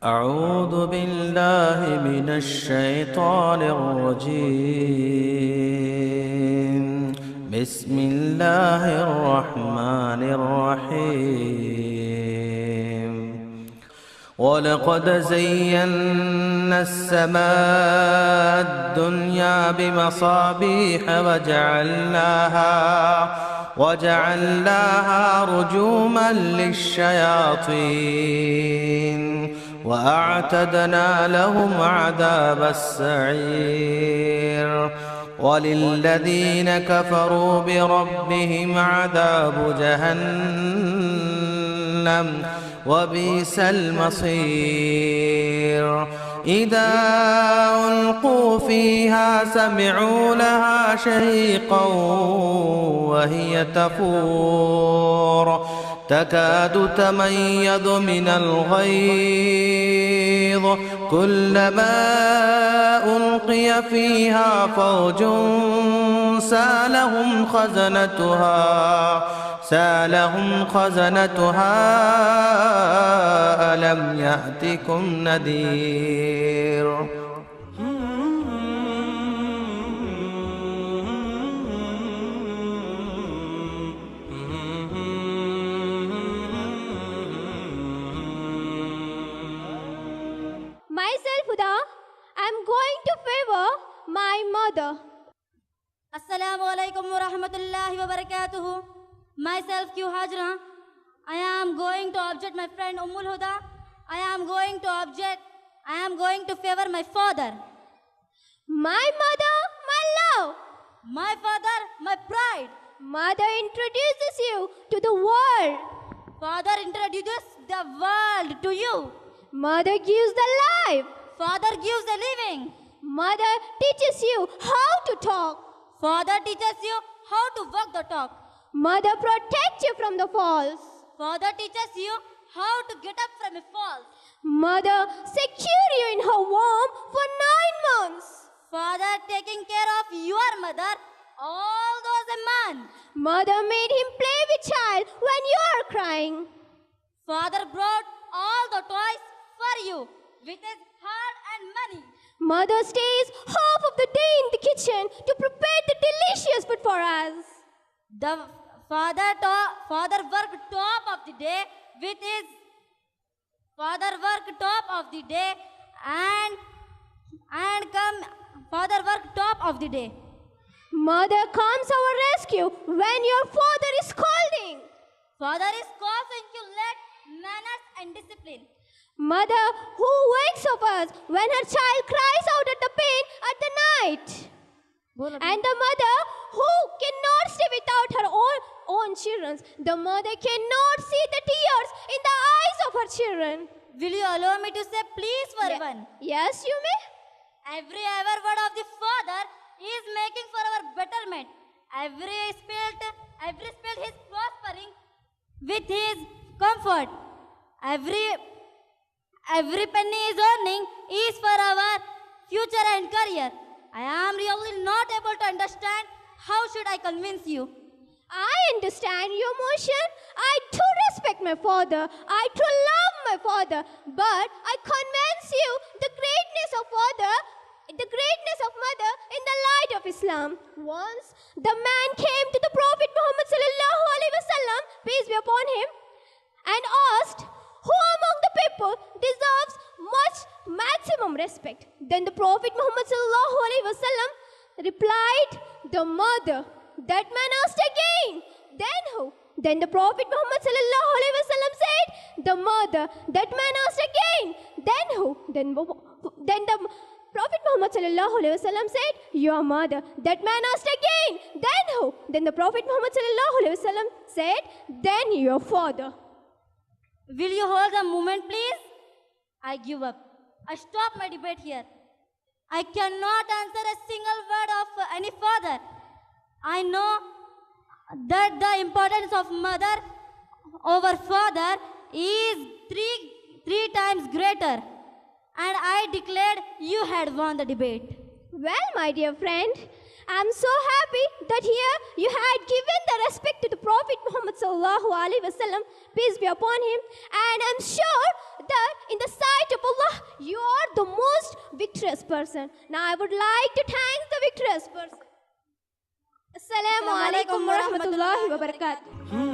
أعوذ بالله من الشيطان الرجيم. بسم الله الرحمن الرحيم. ولقد زينا السماء الدنيا بمصابيح وجعلناها رجوما للشياطين وأعتدنا لهم عذاب السعير. وللذين كفروا بربهم عذاب جهنم وبئس المصير. إذا ألقوا فيها سمعوا لها شهيقا وهي تفور تكاد تميز من الغيظ كلما ألقي فيها فوج سالهم خزنتها ألم يأتكم نذير. Myself, Huda, I'm going to favor my mother. Assalamu alaikum wa rahmatullahi wa barakatuhu. Myself, Q Hajra. I am going to object my friend Ummul Huda. I am going to favor my father. My mother, my love. My father, my pride. Mother introduces you to the world. Father introduces the world to you. Mother gives the life. Father gives the living. Mother teaches you how to talk. Father teaches you how to walk the talk. Mother protects you from the falls. Father teaches you how to get up from a fall. Mother secures you in her womb for 9 months. Father taking care of your mother all those a month. Mother made him play with child when you are crying. Father brought all the toys for you with his heart and money. Mother stays half of the day in the kitchen to prepare the delicious food for us. The father worked top of the day with his father worked top of the day father worked top of the day. Mother comes our rescue when your father is scolding. Father is causing you let manners and discipline. Mother who wakes up us when her child cries out at the pain at the night. And the mother who cannot stay without her own children. The mother cannot see the tears in the eyes of her children. Will you allow me to say please for one? Yes, you may. Every word of the Father is making for our betterment. Every spirit is prospering with his comfort. Every penny is earning is for our future and career. I am really not able to understand. How should I convince you? I understand your emotion. I too respect my father. I too love my father. But I convince you the greatness of mother in the light of Islam. Once the man came to the Prophet Muhammad sallallahu alaihi wasallam, peace be upon him, and asked, who among the people deserves maximum respect? Then the Prophet Muhammad sallallahu alaihi wasallam replied, the mother. That man asked again, then who? Then the Prophet Muhammad sallallahu alaihi wasallam said, the mother. That man asked again, then who? Then the Prophet Muhammad sallallahu alaihi wasallam said, your mother. That man asked again, then who? Then the Prophet Muhammad sallallahu alaihi wasallam said, then your father. Will you hold a moment, please? I give up. I stop my debate here. I cannot answer a single word of any father. I know that the importance of mother over father is three times greater. And I declared you had won the debate. Well, my dear friend, I'm so happy that here you had given the respect to the Prophet Muhammad sallallahu alaihi wasallam, peace be upon him, and I'm sure that in the sight of Allah, you are the most victorious person. Now I would like to thank the victorious person. Assalamu alaikum wa rahmatullahi wa barakatuh.